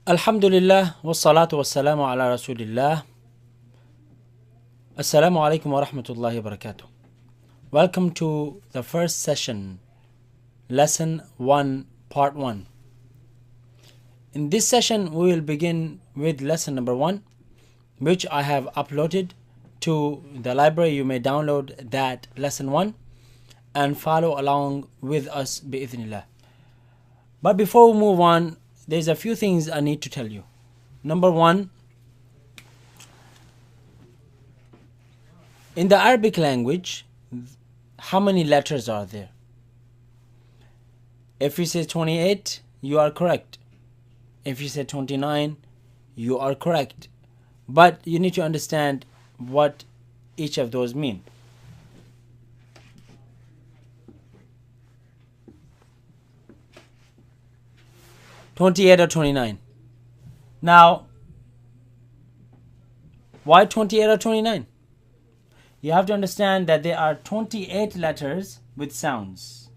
Alhamdulillah wassalatu wassalamu ala rasulillah. Assalamu alaikum wa rahmatullahi wa barakatuh. Welcome to the first session, lesson 1, part 1. In this session we will begin with lesson number 1, which I have uploaded to the library. You may download that lesson 1 and follow along with us bi'idhnillah. But before we move on, there's a few things I need to tell you. Number 1, in the Arabic language, how many letters are there? If you say 28, you are correct. If you say 29, you are correct. But you need to understand what each of those mean. "28" or 29. Now, why 28 or 29? You have to understand that there are 28 letters with sounds.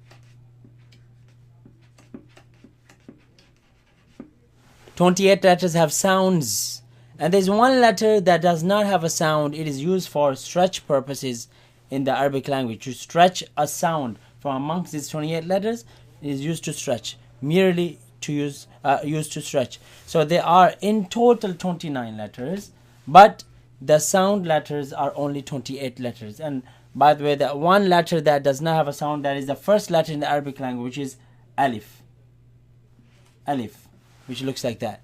28 letters have sounds. And there's one letter that does not have a sound. It is used for stretch purposes in the Arabic language. To stretch a sound from amongst these 28 letters, it is used to stretch. Merely to used to stretch. So there are in total 29 letters, but the sound letters are only 28 letters. And by the way, the one letter that does not have a sound, that is the first letter in the Arabic language, which is alif. Alif, which looks like that.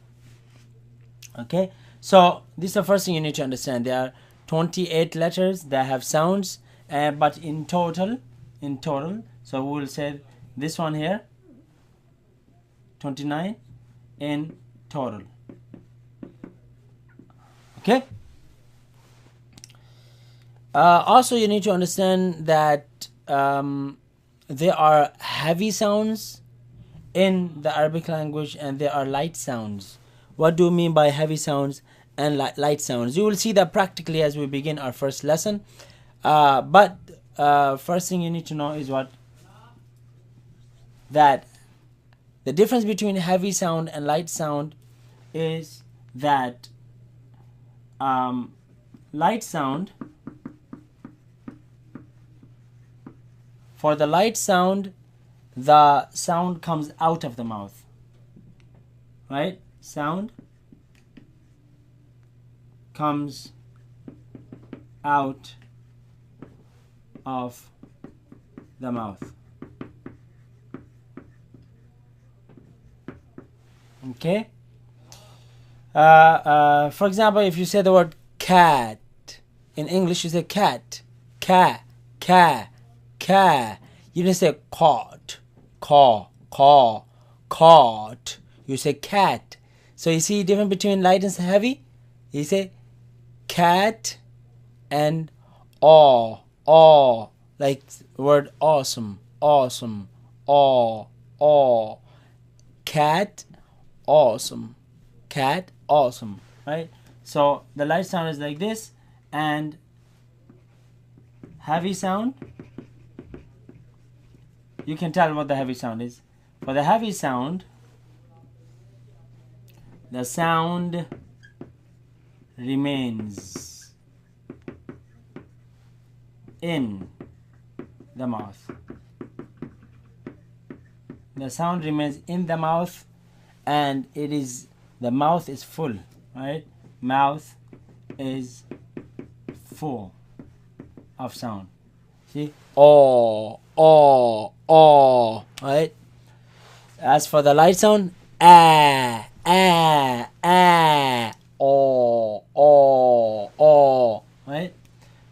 Okay, so this is the first thing you need to understand. There are 28 letters that have sounds, but in total, so we will say this one here, 29 in total. Okay. Also, you need to understand that there are heavy sounds in the Arabic language and there are light sounds. What do you mean by heavy sounds and light sounds? You will see that practically as we begin our first lesson. But first thing you need to know is that the difference between heavy sound and light sound is that light sound, for the light sound, the sound comes out of the mouth. Right? Sound comes out of the mouth. Okay. For example, if you say the word cat, in English you say cat, ca, ca, ca. You didn't say caught, caw, caught. You say cat. So you see the difference between light and heavy? You say cat and aw, like the word awesome, aw, cat, awesome, cat, awesome, right? So the light sound is like this, and heavy sound, you can tell what the heavy sound is. For the heavy sound, the sound remains in the mouth. The sound remains in the mouth, and the mouth is full, right? Mouth is full of sound. See? Oh, right? As for the light sound, right?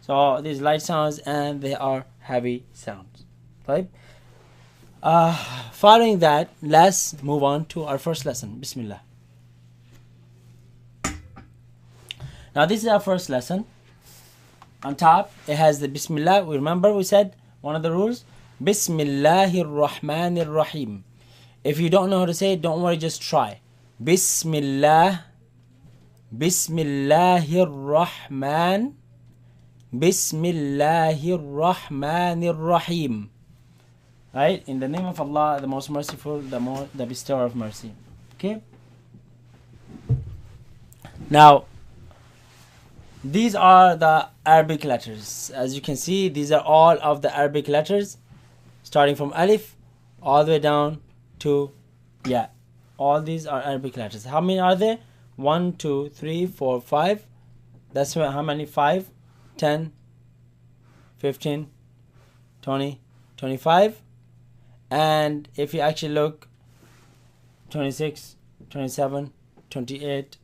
So these light sounds and they are heavy sounds, right? Following that, let's move on to our first lesson. Bismillah. Now this is our first lesson. On top, it has the Bismillah. Remember we said one of the rules? Bismillahir Rahmanir Rahim. If you don't know how to say it, don't worry, just try. Bismillah, Bismillahir Rahman, Bismillahir Rahmanir Rahim. Right? In the name of Allah, the most merciful, the bestower of mercy. Okay? Now, these are the Arabic letters. As you can see, these are all of the Arabic letters, starting from Alif all the way down to Ya. All these are Arabic letters. How many are there? 1, 2, 3, 4, 5. That's how many? 5, 10, 15, 20, 25. And if you actually look, 26, 27, 28,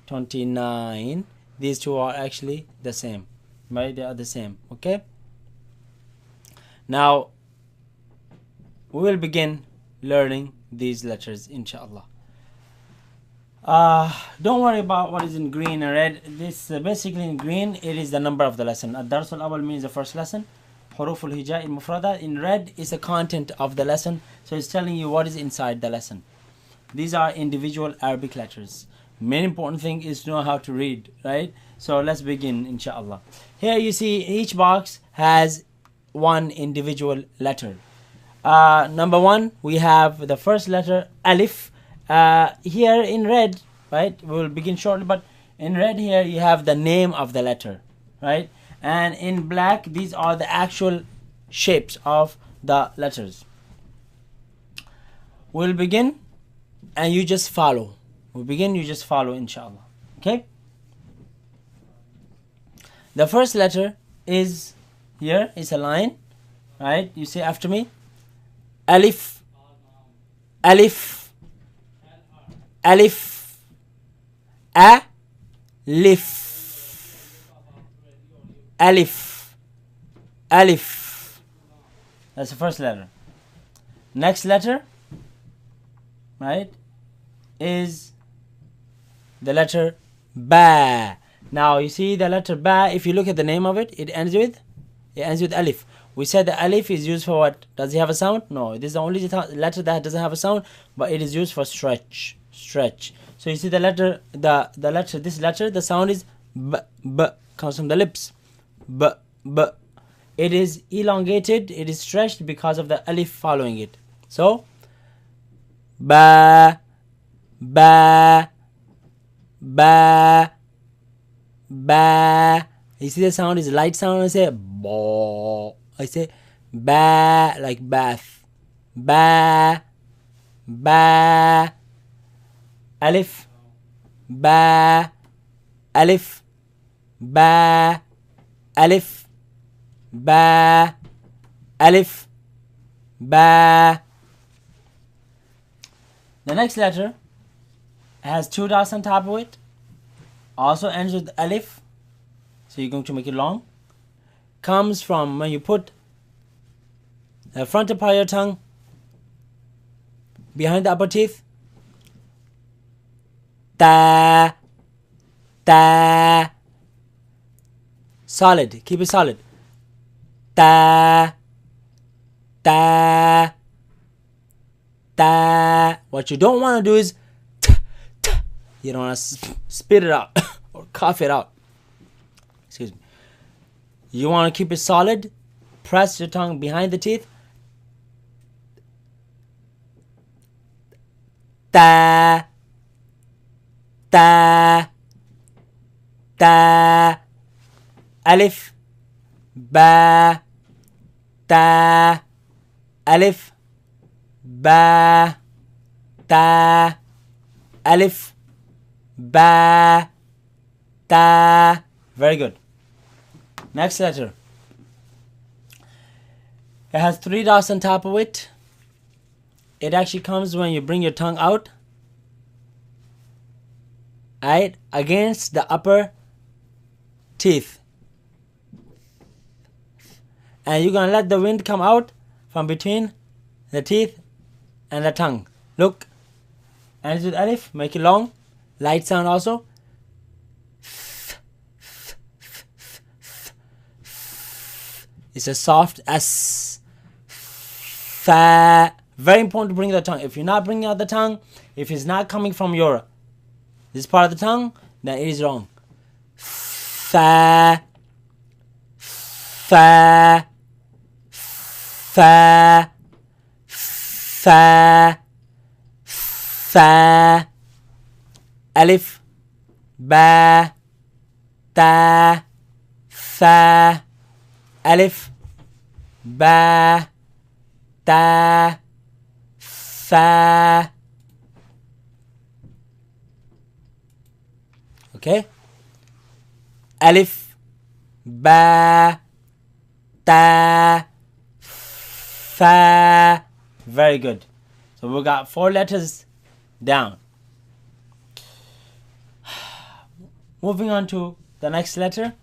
29. These two are actually the same, right? They are the same. Okay, now we will begin learning these letters, inshallah. Don't worry about what is in green and red. This basically in green, it is the number of the lesson. Ad-Dars al-Awwal means the first lesson. Huruf al-Hija al-Mufrada. In red is the content of the lesson, so it's telling you what is inside the lesson. These are individual Arabic letters. Main important thing is to know how to read, right? So let's begin, inshallah. Here you see each box has one individual letter. Number 1, we have the first letter, Alif. Here in red, right? We will begin shortly, but in red here you have the name of the letter, right? And in black, these are the actual shapes of the letters. We'll begin and you just follow. We'll begin, you just follow, inshallah. Okay? The first letter is here, it's a line, right? You say after me, Alif, Alif, Alif, Alif, Alif, Alif. That's the first letter. Next letter, right, is the letter Ba. Now you see the letter Ba, if you look at the name of it, it ends with Alif. We said the Alif is used for what? Does it have a sound? No, this is the only letter that doesn't have a sound, but it is used for stretch. So you see the letter, this letter, the sound is B, B, comes from the lips. B, B. It is elongated, it is stretched because of the Alif following it. So, Ba, Ba, Ba, Ba. You see the sound is light sound. I say Bo. I say Ba, like bath. Ba, Ba. Alif, Ba, Alif, Ba, Alif, Ba, Alif, Ba. The next letter has 2 dots on top of it. Also ends with Alif. So you're going to make it long. Comes from when you put the frontal part of your tongue behind the upper teeth. Ta, ta. Solid. Keep it solid. Ta, ta, ta. What you don't want to do is you don't want to spit it out or cough it out. Excuse me. You want to keep it solid. Press your tongue behind the teeth. Ta, ta, ta. Alif, Ba, Ta. Alif, Ba, Ta. Alif, Ba, Ta. Very good. Next letter. It has 3 dots on top of it. It actually comes when you bring your tongue out, right, against the upper teeth. And you're going to let the wind come out from between the teeth and the tongue. Look. And with Alif, make it long. Light sound also. It's a soft S. Fa. Very important to bring the tongue. If you're not bringing out the tongue, if it's not coming from this part of the tongue, then it is wrong. Fa. Fa. Fa. Fa. Fa. Alif. ba, ta, fa, alif, ba, ta, fa. Okay, alif, ba, ta, fa. Very good. So we got 4 letters down. Moving on to the next letter.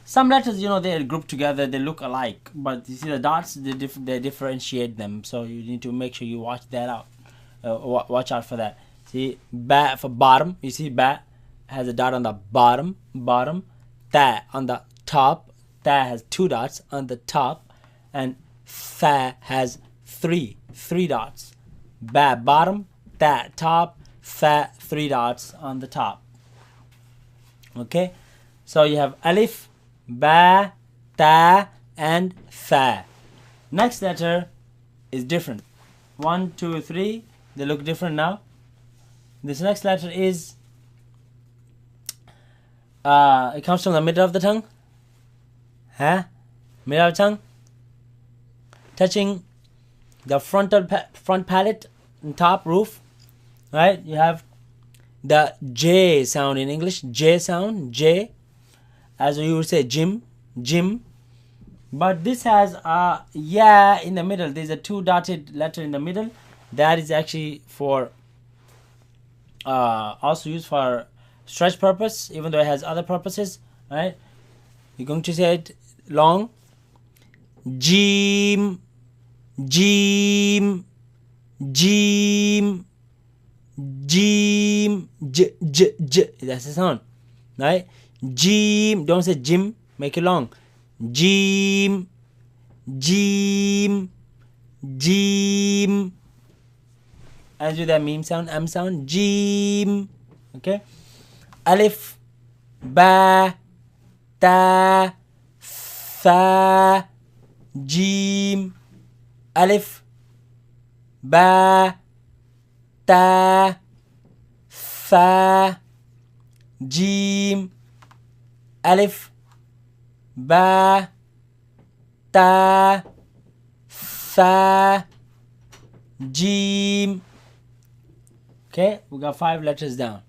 Some letters, they're grouped together, they look alike, but you see the dots, they differentiate them. So you need to make sure you watch that out. Watch out for that. See, ba for bottom. You see, ba has a dot on the bottom. Ta on the top. Ta has 2 dots on the top, and fa has 3 dots. Ba bottom, ta top, fa 3 dots on the top. Okay, so you have alif, ba, ta, and fa. Next letter is different. 1, 2, 3. They look different now. This next letter is it comes from the middle of the tongue. Middle of the tongue, touching the front palate and top roof. Right? You have the J sound in English. J sound. J, as you would say gym. But this has a ya in the middle. There's a 2 dotted letter in the middle. That is actually for also used for stretch purpose, even though it has other purposes. Right? You're going to say it long. Jim. That's the sound, right? Jim. Don't say Jim. Make it long. Jim. And do that meme sound, M sound. Jim. Okay. Alif, ba, ta, fa, jim. Alif, ba, ta, fa, jim. Alif, ba, ta, fa, jim. Okay, we got 5 letters down.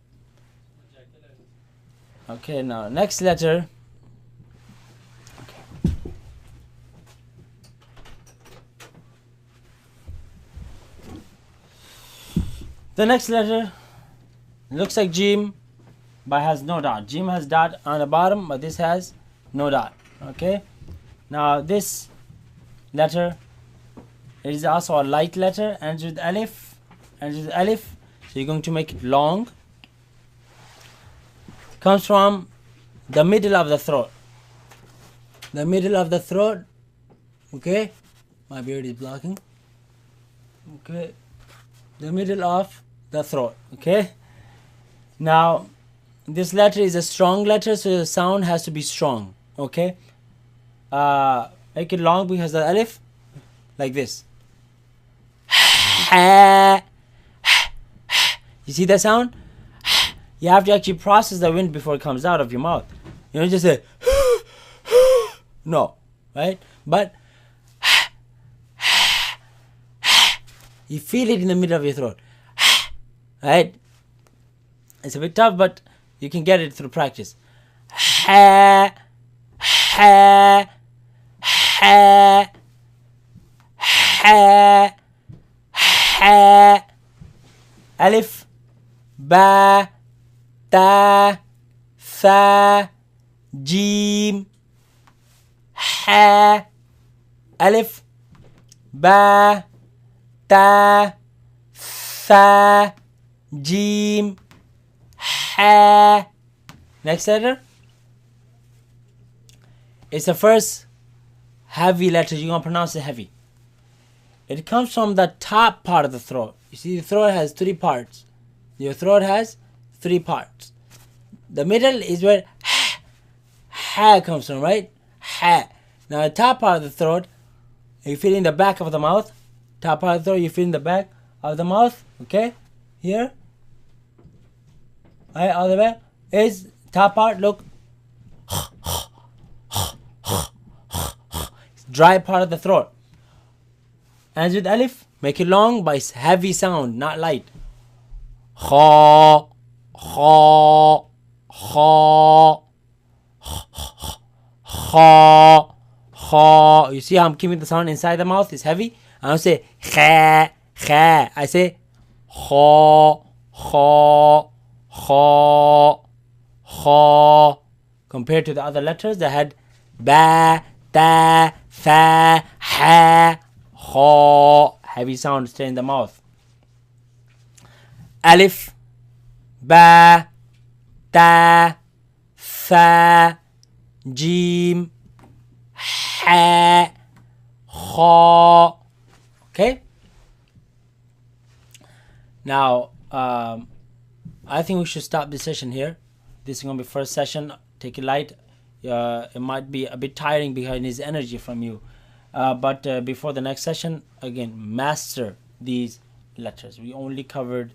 Okay, now next letter. Okay. The next letter looks like Jim, but has no dot. Jim has dot on the bottom, but this has no dot. Okay. Now this letter is also a light letter, ends with alif. So you're going to make it long. Comes from the middle of the throat. The middle of the throat. Okay. My beard is blocking. Okay. The middle of the throat. Okay. Now, this letter is a strong letter, so the sound has to be strong. Okay. Make it long because the alif, like this. You see that sound? You have to actually process the wind before it comes out of your mouth. You don't just say no, right? But you feel it in the middle of your throat, right? It's a bit tough, but you can get it through practice. Alif, ba, ta, fa, jim, ha. Alif, ba, ta, fa, jim, ha. Next letter. It's the first heavy letter. You're going to pronounce it heavy. It comes from the top part of the throat. You see, the throat has 3 parts. Your throat has 3 parts. The middle is where ha comes from, right? Ha. Now, the top part of the throat, you feel in the back of the mouth. Top part of the throat, you feel in the back of the mouth. Okay? Here. Right, all the way is top part. Look, dry part of the throat. Ends with alif. Make it long, but it's heavy sound, not light. Kha, kha, kha, kha, kha. You see how I'm keeping the sound inside the mouth? It's heavy. I don't say kha, kha. I say kha, kha, kha, kha. Compared to the other letters that had ba, ta, fa, ha, kha. Heavy sound stay in the mouth. Alif, ba, ta, fa, jim, ha, kha. Okay. Now, I think we should stop this session here. This is gonna be first session. Take it light. It might be a bit tiring because it needs energy from you. But before the next session, again, master these letters. We only covered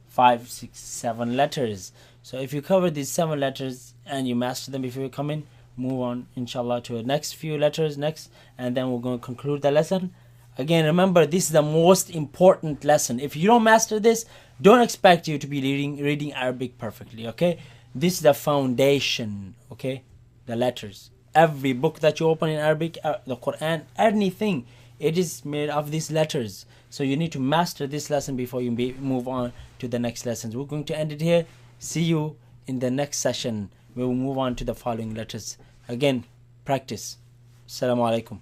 5, 6, 7 letters. So if you cover these 7 letters and you master them before you come in, move on, inshallah, to the next few letters next, and then we're going to conclude the lesson. Again, remember, this is the most important lesson. If you don't master this, don't expect you to be reading Arabic perfectly, okay? This is the foundation, okay? The letters. Every book that you open in Arabic, the Quran, anything, it is made of these letters. So you need to master this lesson before you move on to the next lessons. We're going to end it here. See you in the next session. We will move on to the following letters. Again, practice. Assalamu alaikum.